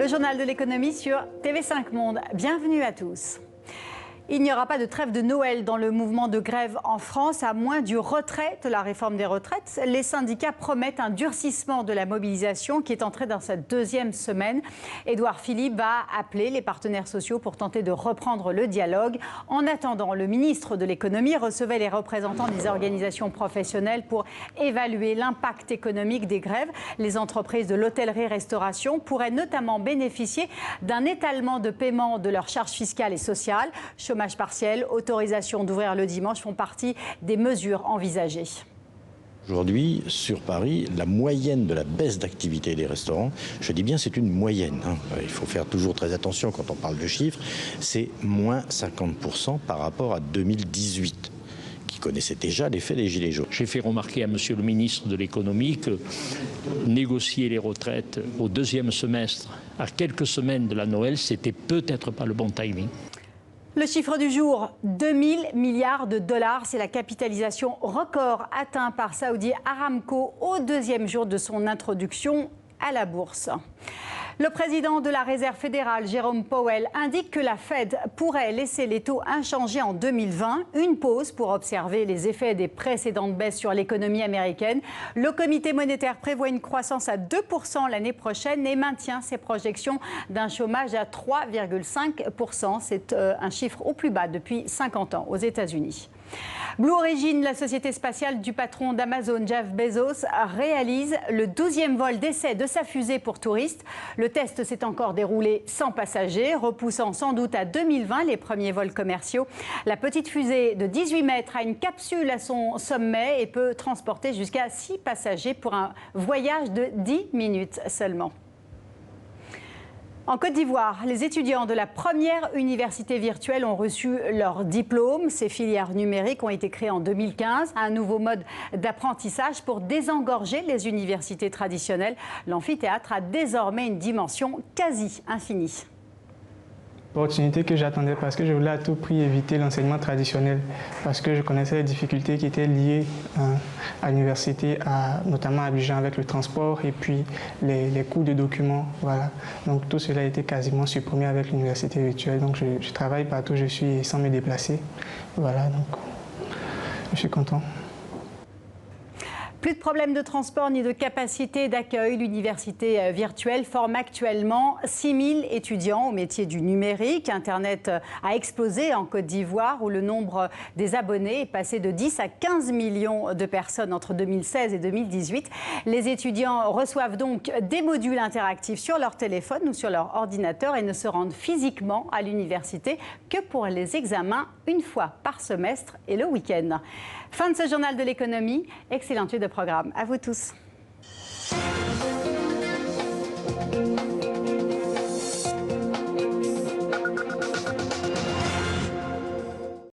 Le journal de l'économie sur TV5 Monde. Bienvenue à tous. Il n'y aura pas de trêve de Noël dans le mouvement de grève en France, à moins du retrait de la réforme des retraites. Les syndicats promettent un durcissement de la mobilisation qui est entrée dans sa deuxième semaine. Édouard Philippe va appeler les partenaires sociaux pour tenter de reprendre le dialogue. En attendant, le ministre de l'économie recevait les représentants des organisations professionnelles pour évaluer l'impact économique des grèves. Les entreprises de l'hôtellerie-restauration pourraient notamment bénéficier d'un étalement de paiement de leurs charges fiscales et sociales. Chômage partiel, autorisation d'ouvrir le dimanche font partie des mesures envisagées. Aujourd'hui, sur Paris, la moyenne de la baisse d'activité des restaurants, je dis bien c'est une moyenne, il faut faire toujours très attention quand on parle de chiffres, c'est moins 50% par rapport à 2018. Qui connaissait déjà l'effet des Gilets jaunes. J'ai fait remarquer à Monsieur le ministre de l'économie que négocier les retraites au deuxième semestre, à quelques semaines de la Noël, c'était peut-être pas le bon timing. Le chiffre du jour, 2000 milliards de dollars. C'est la capitalisation record atteinte par Saudi Aramco au deuxième jour de son introduction à la bourse. Le président de la Réserve fédérale, Jérôme Powell, indique que la Fed pourrait laisser les taux inchangés en 2020. Une pause pour observer les effets des précédentes baisses sur l'économie américaine. Le comité monétaire prévoit une croissance à 2% l'année prochaine et maintient ses projections d'un chômage à 3,5%. C'est un chiffre au plus bas depuis 50 ans aux États-Unis. Blue Origin, la société spatiale du patron d'Amazon, Jeff Bezos, réalise le 12e vol d'essai de sa fusée pour touristes. Le test s'est encore déroulé sans passagers, repoussant sans doute à 2020 les premiers vols commerciaux. La petite fusée de 18 mètres a une capsule à son sommet et peut transporter jusqu'à 6 passagers pour un voyage de 10 minutes seulement. En Côte d'Ivoire, les étudiants de la première université virtuelle ont reçu leur diplôme. Ces filières numériques ont été créées en 2015, un nouveau mode d'apprentissage pour désengorger les universités traditionnelles. L'amphithéâtre a désormais une dimension quasi infinie. Opportunité que j'attendais parce que je voulais à tout prix éviter l'enseignement traditionnel parce que je connaissais les difficultés qui étaient liées à l'université, notamment à Abidjan avec le transport et puis les coûts de documents. Voilà. Donc tout cela a été quasiment supprimé avec l'université virtuelle. Donc je travaille partout où je suis sans me déplacer. Voilà, donc je suis content. Plus de problèmes de transport ni de capacité d'accueil. L'université virtuelle forme actuellement 6000 étudiants au métier du numérique. Internet a explosé en Côte d'Ivoire où le nombre des abonnés est passé de 10 à 15 millions de personnes entre 2016 et 2018. Les étudiants reçoivent donc des modules interactifs sur leur téléphone ou sur leur ordinateur et ne se rendent physiquement à l'université que pour les examens une fois par semestre et le week-end. Fin de ce journal de l'économie. Excellente nuit de programme. À vous tous.